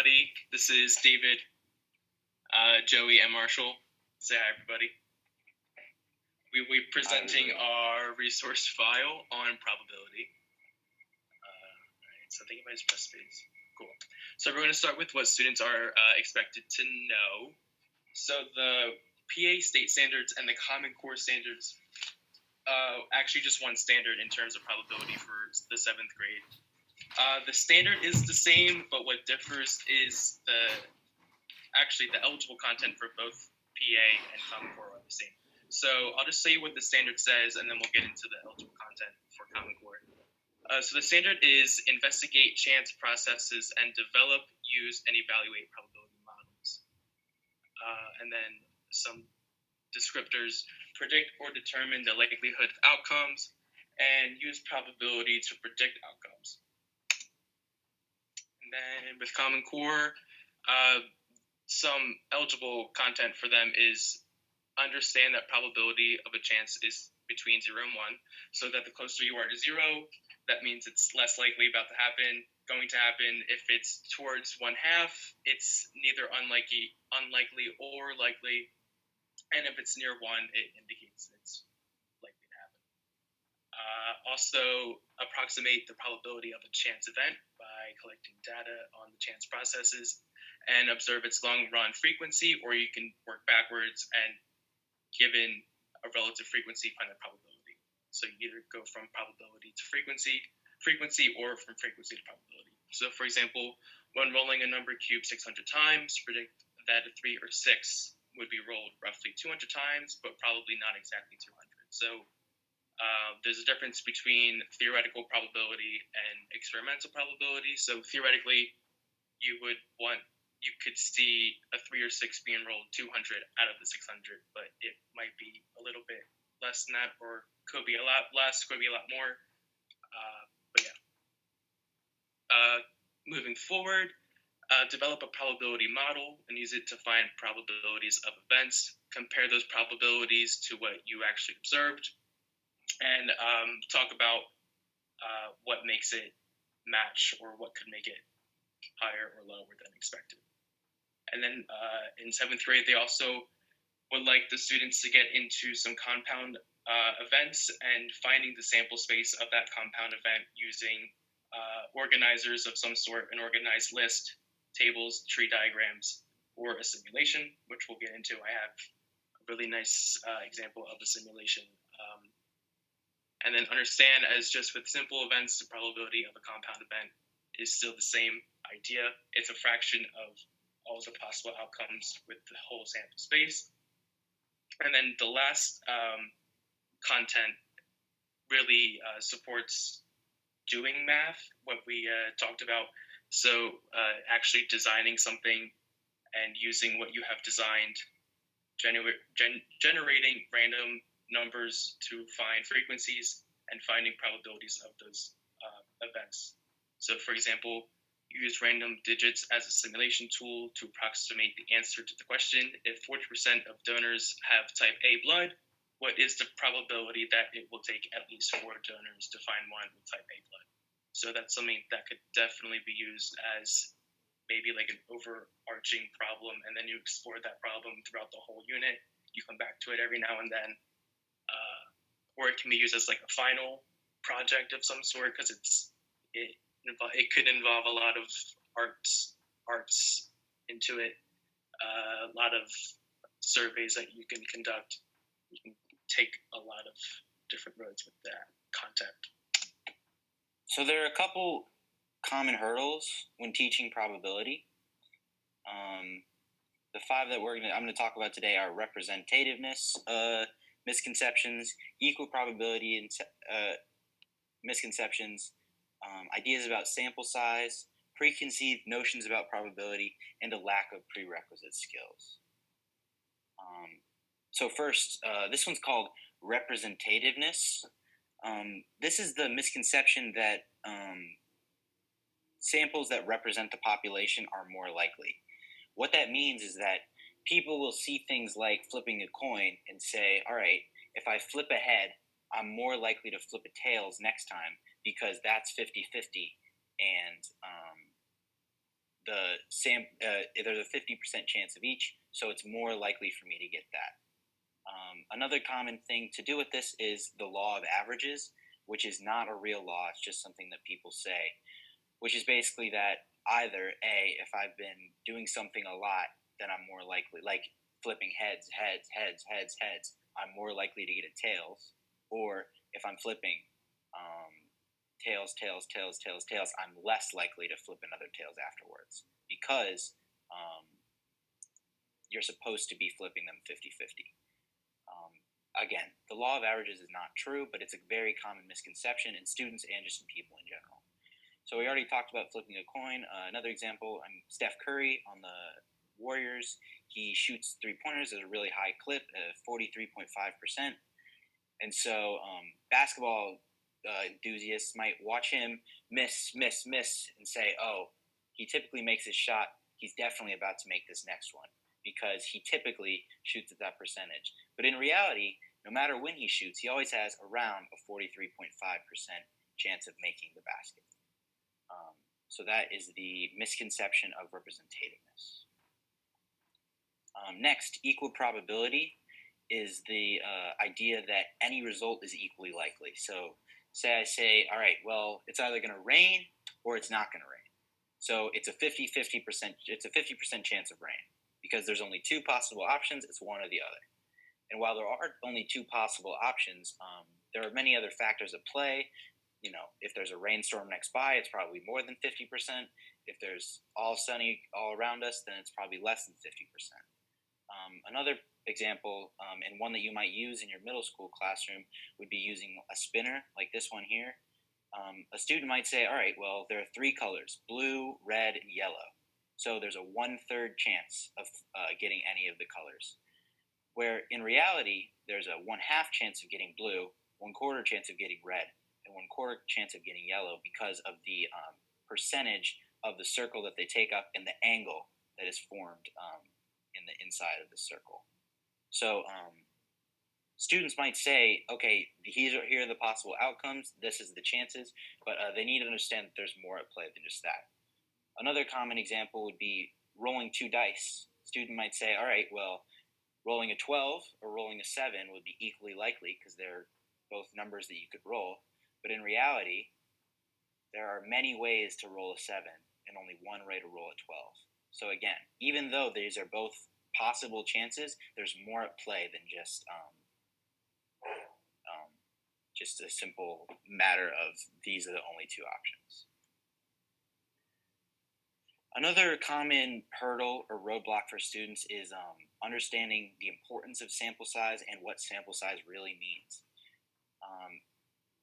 everybody. This is David, Joey, and Marshall. Say hi, everybody. We'll be presenting our resource file on probability. Alright, so I think if I just press space. Cool. So we're going to start with what students are expected to know. So the PA state standards and the Common Core standards, actually just one standard in terms of probability for the 7th grade. The standard is the same, but what differs is the eligible content for both PA and Common Core are the same. So I'll just say what the standard says, and then we'll get into the eligible content for Common Core. So the standard is investigate chance processes and develop, use, and evaluate probability models. And then some descriptors: predict or determine the likelihood of outcomes, and use probability to predict outcomes. And then with Common Core, some eligible content for them is understand that probability of a chance is between 0 and 1, so that the closer you are to 0, that means it's less likely going to happen. If it's towards 1/2, it's neither unlikely or likely, and if it's near 1, it indicates it's likely to happen. Also, approximate the probability of a chance event by collecting data on the chance processes and observe its long-run frequency, or you can work backwards and, given a relative frequency, find the probability. So you either go from probability to frequency, or from frequency to probability. So, for example, when rolling a number cube 600 times, predict that a 3 or 6 would be rolled roughly 200 times, but probably not exactly 200. So there's a difference between theoretical probability and experimental probability. So theoretically, you could see a 3 or 6 being rolled 200 out of the 600, but it might be a little bit less than that, or could be a lot less, could be a lot more. But yeah. Moving forward, develop a probability model and use it to find probabilities of events. Compare those probabilities to what you actually observed, and talk about what makes it match, or what could make it higher or lower than expected. And then in 7th grade, they also would like the students to get into some compound events and finding the sample space of that compound event using organizers of some sort, an organized list, tables, tree diagrams, or a simulation, which we'll get into. I have a really nice example of a simulation. And then understand, as just with simple events, the probability of a compound event is still the same idea. It's a fraction of all the possible outcomes with the whole sample space. And then the last content really supports doing math, what we talked about. So actually designing something and using what you have designed, generating random numbers to find frequencies and finding probabilities of those events. So, for example, use random digits as a simulation tool to approximate the answer to the question. If 40% of donors have type A blood, what is the probability that it will take at least 4 donors to find one with type A blood? So that's something that could definitely be used as maybe like an overarching problem, and then you explore that problem throughout the whole unit. You come back to it every now and then. Or it can be used as like a final project of some sort, because it could involve a lot of arts into it, a lot of surveys that you can conduct. You can take a lot of different roads with that content. So there are a couple common hurdles when teaching probability. The 5 that I'm going to talk about today are representativeness misconceptions, equal probability and misconceptions, ideas about sample size, preconceived notions about probability, and a lack of prerequisite skills. So first, this one's called representativeness. This is the misconception that samples that represent the population are more likely. What that means is that people will see things like flipping a coin and say, all right, if I flip a head, I'm more likely to flip a tails next time because that's 50-50. And there's a 50% chance of each, so it's more likely for me to get that. Another common thing to do with this is the law of averages, which is not a real law. It's just something that people say, which is basically that either A, if I've been doing something a lot, then I'm more likely, like flipping heads, heads, heads, heads, heads, I'm more likely to get a tails. Or if I'm flipping um, tails, tails, tails, tails, tails, I'm less likely to flip another tails afterwards because um, you're supposed to be flipping them 50-50. Again, the law of averages is not true, but it's a very common misconception in students and just in people in general. So we already talked about flipping a coin. Another example, Steph Curry on the Warriors. He shoots three-pointers at a really high clip, 43.5%. And so basketball enthusiasts might watch him miss, miss, miss, and say, oh, he typically makes his shot. He's definitely about to make this next one because he typically shoots at that percentage. But in reality, no matter when he shoots, he always has around a 43.5% chance of making the basket. So that is the misconception of representativeness. Next, equal probability is the idea that any result is equally likely. So say I say, all right, well, it's either going to rain or it's not going to rain. So it's a 50-50%, it's a 50% chance of rain because there's only two possible options. It's one or the other. And while there are only two possible options, there are many other factors at play. You know, if there's a rainstorm next by, it's probably more than 50%. If there's all sunny all around us, then it's probably less than 50%. Another example, and one that you might use in your middle school classroom, would be using a spinner like this one here. A student might say, all right, well, there are three colors, blue, red, and yellow. So there's a 1/3 chance of getting any of the colors. Where in reality, there's a 1/2 chance of getting blue, 1/4 chance of getting red, and 1/4 chance of getting yellow because of the percentage of the circle that they take up and the angle that is formed in the inside of the circle. So students might say, okay, here are the possible outcomes. This is the chances, but they need to understand that there's more at play than just that. Another common example would be rolling two dice. Student might say, all right, well, rolling a 12 or rolling a 7 would be equally likely because they're both numbers that you could roll. But in reality, there are many ways to roll a 7 and only one way to roll a 12. So again, even though these are both possible chances, there's more at play than just a simple matter of these are the only two options. Another common hurdle or roadblock for students is understanding the importance of sample size and what sample size really means.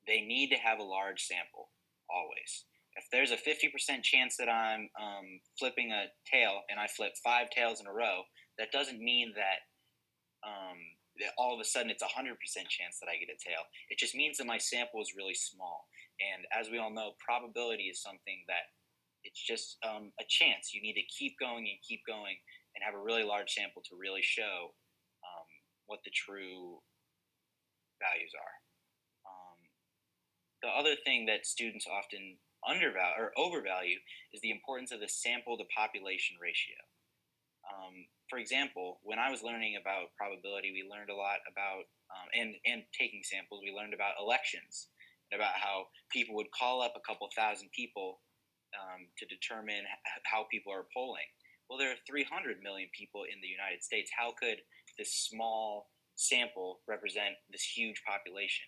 They need to have a large sample always. If there's a 50% chance that I'm flipping a tail and I flip 5 tails in a row, that doesn't mean that all of a sudden it's a 100% chance that I get a tail. It just means that my sample is really small. And as we all know, probability is something that it's just a chance. You need to keep going and have a really large sample to really show what the true values are. The other thing that students often undervalue or overvalue is the importance of the sample to population ratio. For example, when I was learning about probability, we learned a lot about and taking samples. We learned about elections and about how people would call up a couple thousand people to determine how people are polling. Well, there are 300 million people in the United States. How could this small sample represent this huge population?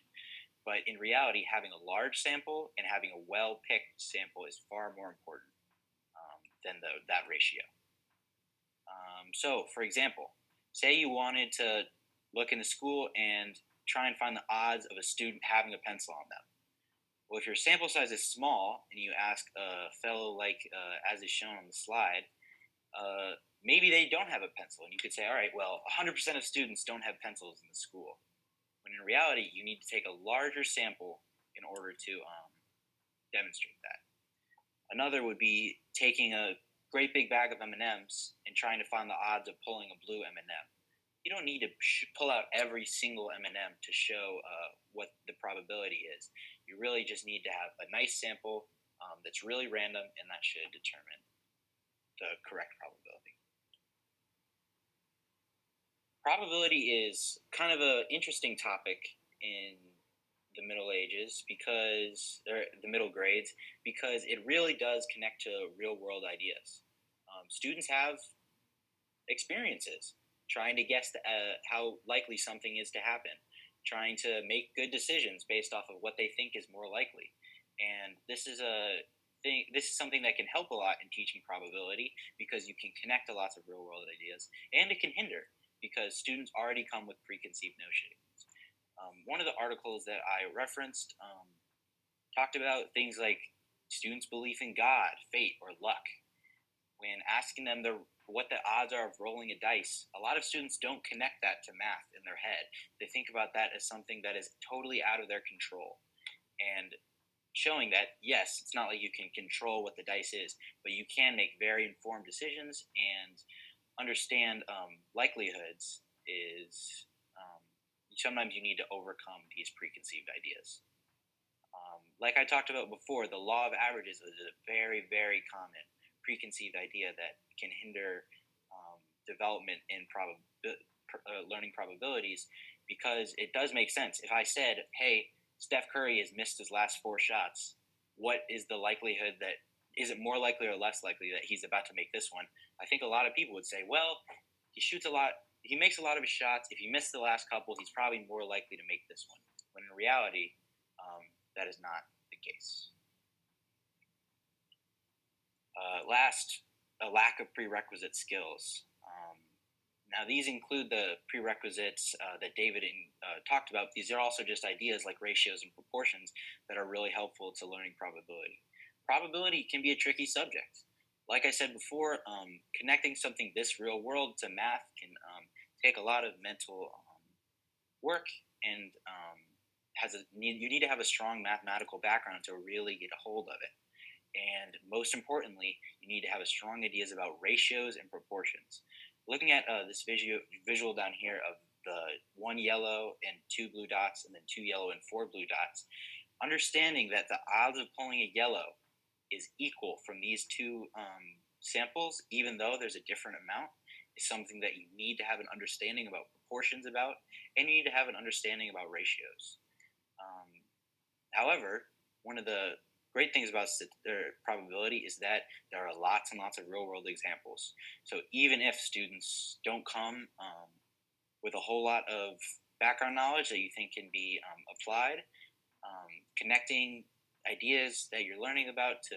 But in reality, having a large sample and having a well-picked sample is far more important than that ratio. So, for example, say you wanted to look in the school and try and find the odds of a student having a pencil on them. Well, if your sample size is small and you ask a fellow like as is shown on the slide, maybe they don't have a pencil, and you could say, all right, well, 100% of students don't have pencils in the school. When in reality, you need to take a larger sample in order to demonstrate that. Another would be taking a great big bag of M&Ms and trying to find the odds of pulling a blue M&M. You don't need to pull out every single M&M to show what the probability is. You really just need to have a nice sample that's really random, and that should determine the correct probability. Probability is kind of an interesting topic in the Middle Ages because, or the middle grades, because it really does connect to real world ideas. Students have experiences trying to guess how likely something is to happen, trying to make good decisions based off of what they think is more likely. And this is something that can help a lot in teaching probability because you can connect to lots of real world ideas, and it can hinder because students already come with preconceived notions. One of the articles that I referenced talked about things like students' belief in God, fate, or luck. When asking them what the odds are of rolling a dice, a lot of students don't connect that to math in their head. They think about that as something that is totally out of their control. And showing that, yes, it's not like you can control what the dice is, but you can make very informed decisions and understand likelihoods is sometimes you need to overcome these preconceived ideas. Like I talked about before, the law of averages is a very, very common preconceived idea that can hinder development in learning probabilities because it does make sense. If I said, hey, Steph Curry has missed his last 4 shots, what is the likelihood that is it more likely or less likely that he's about to make this one? I think a lot of people would say, well, he shoots a lot, he makes a lot of his shots. If he missed the last couple, he's probably more likely to make this one. When in reality, that is not the case. Last, a lack of prerequisite skills. Now, these include the prerequisites that David talked about. These are also just ideas like ratios and proportions that are really helpful to learning probability. Probability can be a tricky subject. Like I said before, connecting something this real world to math can take a lot of mental work, and you need to have a strong mathematical background to really get a hold of it. And most importantly, you need to have a strong ideas about ratios and proportions. Looking at this visual down here of the 1 yellow and 2 blue dots, and then 2 yellow and 4 blue dots, understanding that the odds of pulling a yellow is equal from these two samples, even though there's a different amount, is something that you need to have an understanding about proportions about, and you need to have an understanding about ratios. However, one of the great things about probability is that there are lots and lots of real world examples. So even if students don't come with a whole lot of background knowledge that you think can be applied, connecting ideas that you're learning about to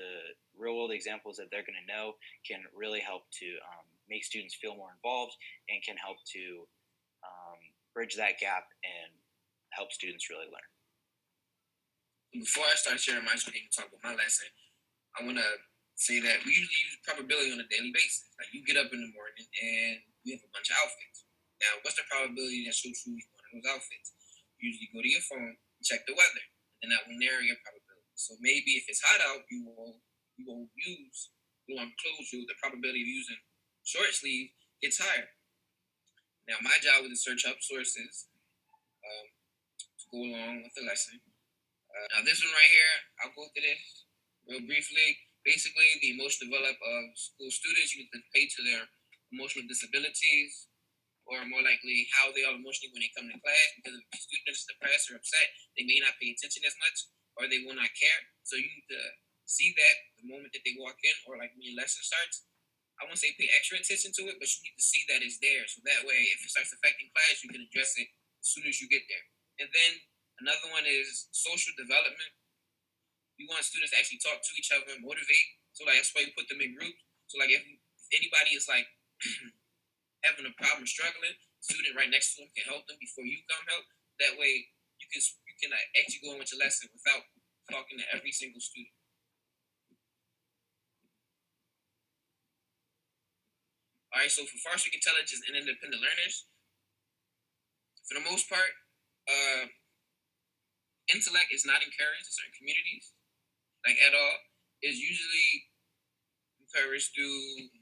real world examples that they're going to know can really help to make students feel more involved and can help to bridge that gap and help students really learn. Before I start sharing my screen and talk about my lesson, I want to say that we usually use probability on a daily basis. Like you get up in the morning and you have a bunch of outfits. Now, what's the probability that you'll choose one of those outfits? You usually go to your phone, check the weather, and then that will narrow your probability. So maybe if it's hot out, you won't use long clothes. The probability of using short sleeve gets higher. Now, my job was to search up sources to go along with the lesson. Now, this one right here, I'll go through this real briefly. Basically, the emotional development of school students, you need to pay to their emotional disabilities, or more likely how they are emotionally when they come to class. Because if students are depressed or upset, they may not pay attention as much, or they will not care. So you need to see that the moment that they walk in, or like when your lesson starts. I won't say pay extra attention to it, but you need to see that it's there. So that way, if it starts affecting class, you can address it as soon as you get there. And then another one is social development. You want students to actually talk to each other and motivate. So like that's why you put them in groups. So like if anybody is like having a problem, struggling, student right next to them can help them before you come help. That way you can actually go on with your lesson without talking to every single student. All right, so for far street intelligence and independent learners, for the most part, intellect is not encouraged in certain communities, like at all. It's usually encouraged through.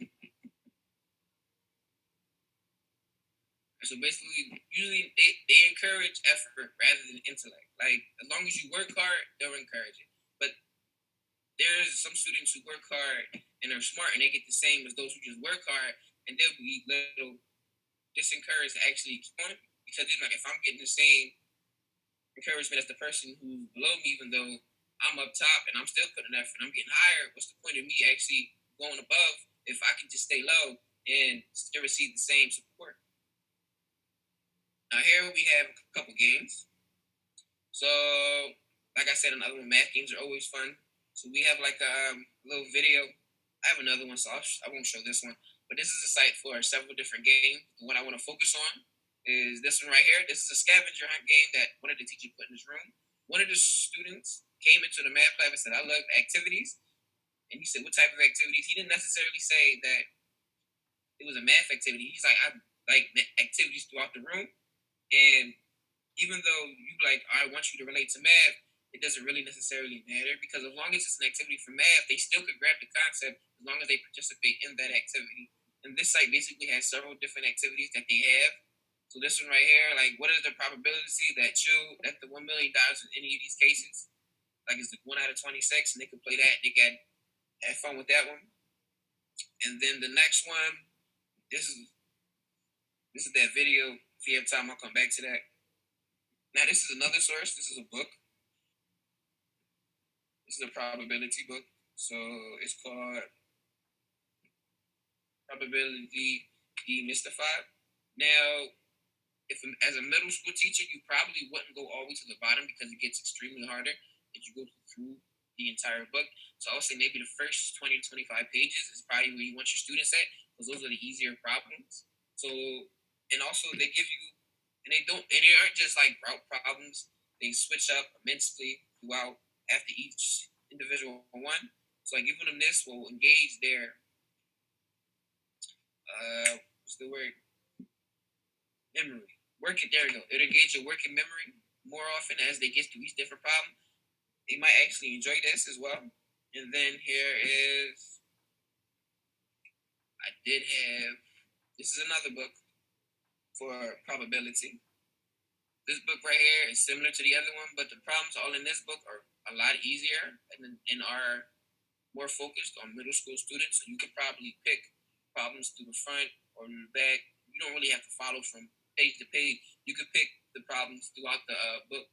So basically, usually they encourage effort rather than intellect. Like as long as you work hard, they'll encourage it. But there's some students who work hard and are smart and they get the same as those who just work hard, and they'll be little disencouraged to actually keep on, because it's like if I'm getting the same encouragement as the person who's below me, even though I'm up top and I'm still putting effort and I'm getting higher, what's the point of me actually going above if I can just stay low and still receive the same support? Now here we have a couple games. So, like I said, another one, math games are always fun. So we have like a little video. I have another one, so I won't show this one. But this is a site for several different games. The one I want to focus on is this one right here. This is a scavenger hunt game that one of the teachers put in his room. One of the students came into the math class and said, "I love activities." And he said, "What type of activities?" He didn't necessarily say that it was a math activity. He's like, "I like activities throughout the room." And even though you like, I want you to relate to math, it doesn't really necessarily matter, because as long as it's an activity for math, they still could grab the concept as long as they participate in that activity. And this site basically has several different activities that they have. So this one right here, like, what is the probability that the $1 million in any of these cases? Like, it's the 1 out of 26, and they can play that. They can have fun with that one. And then the next one, this is that video. If you have time, I'll come back to that. Now, this is another source. This is a book. This is a probability book. So it's called Probability Demystified. Now, if as a middle school teacher, you probably wouldn't go all the way to the bottom because it gets extremely harder as you go through the entire book. So I would say maybe the first 20 to 25 pages is probably where you want your students at, because those are the easier problems. So, and also they give you, and they aren't just like route problems. They switch up immensely throughout after each individual one. So like giving them this will engage their what's the word? Memory. Working, there we go. It'll engage your working memory more often as they get through each different problem. They might actually enjoy this as well. And then here is, I did have, this is another book for probability. This book right here is similar to the other one, but the problems all in this book are a lot easier and are more focused on middle school students. So you could probably pick problems through the front or the back. You don't really have to follow from page to page. You could pick the problems throughout the book,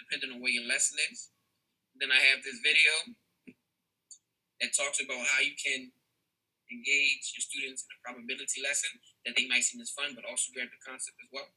depending on where your lesson is. Then I have this video that talks about how you can engage your students in a probability lesson that they might seem as fun, but also grab the concept as well.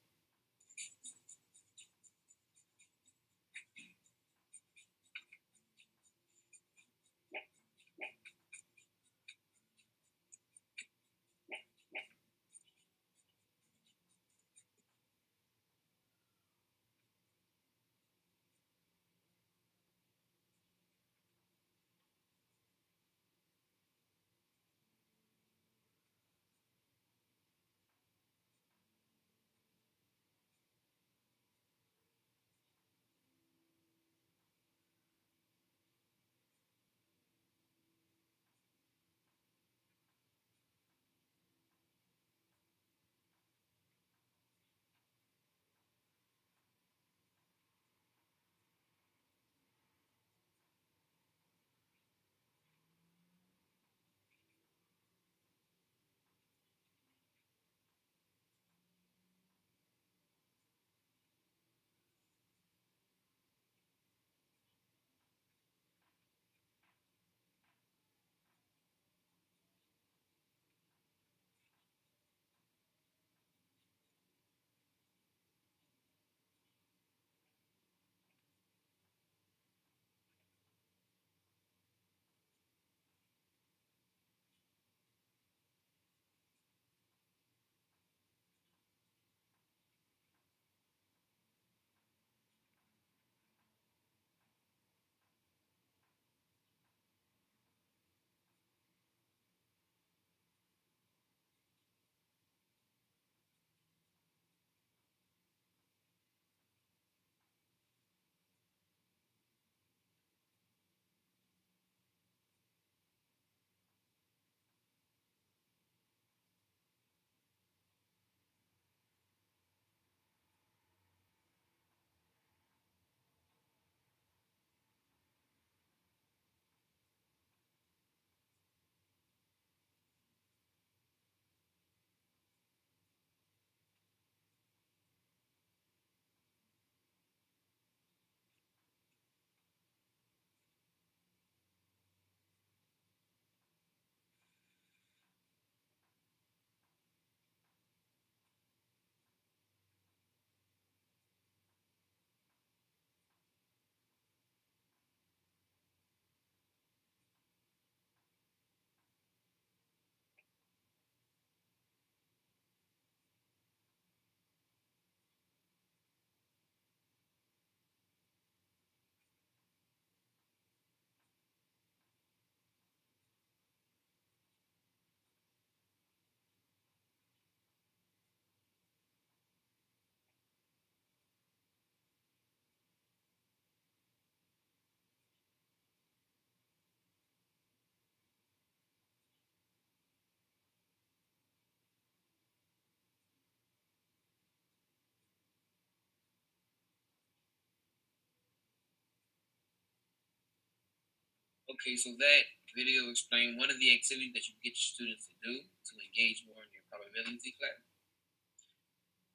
Okay, so that video explained one of the activities that you get your students to do to engage more in your probability class.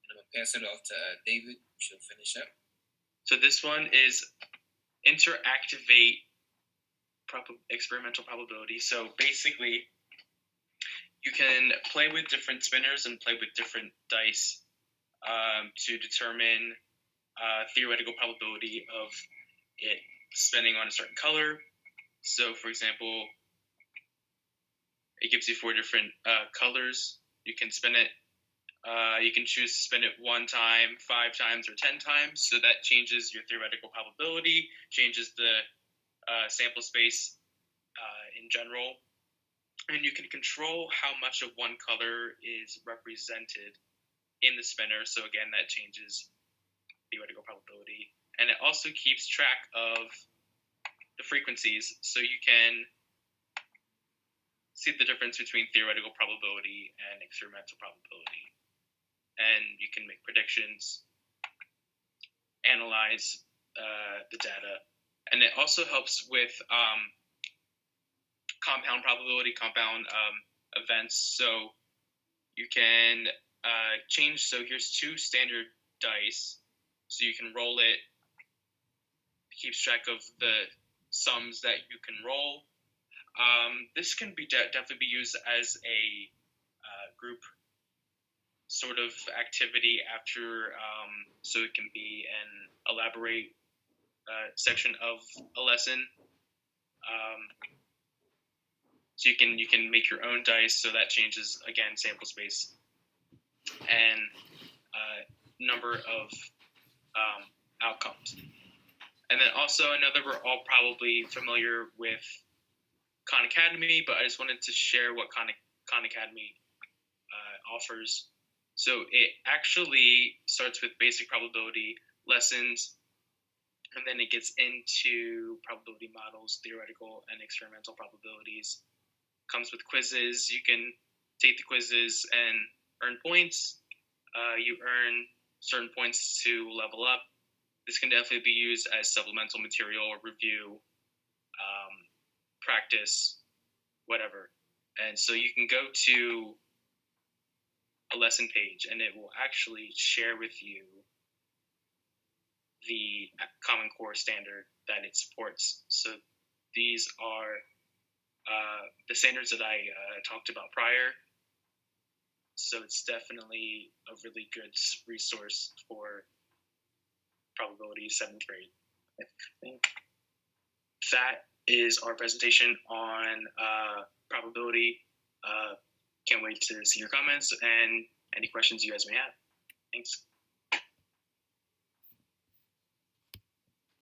And I'm gonna pass it off to David. She'll finish up. So this one is interactivate experimental probability. So basically, you can play with different spinners and play with different dice to determine theoretical probability of it spinning on a certain color. So, for example, it gives you 4 different colors. You can spin it. You can choose to spin it 1 time, 5 times, or 10 times. So that changes your theoretical probability, changes the sample space in general. And you can control how much of one color is represented in the spinner. So again, that changes theoretical probability. And it also keeps track of the frequencies. So you can see the difference between theoretical probability and experimental probability. And you can make predictions, analyze the data. And it also helps with compound probability, compound events. So you can change. So here's 2 standard dice. So you can roll it, keeps track of the sums that you can roll. This can be definitely be used as a group sort of activity after, so it can be an elaborate section of a lesson. So you can make your own dice, so that changes again sample space and number of outcomes. And then also another, we're all probably familiar with Khan Academy, but I just wanted to share what Khan Academy offers. So it actually starts with basic probability lessons, and then it gets into probability models, theoretical and experimental probabilities. Comes with quizzes. You can take the quizzes and earn points. You earn certain points to level up. This can definitely be used as supplemental material or review, practice, whatever. And so you can go to a lesson page and it will actually share with you the Common Core standard that it supports. So these are the standards that I talked about prior. So it's definitely a really good resource for probability 7th grade. I think that is our presentation on probability. Can't wait to see your comments and any questions you guys may have. Thanks.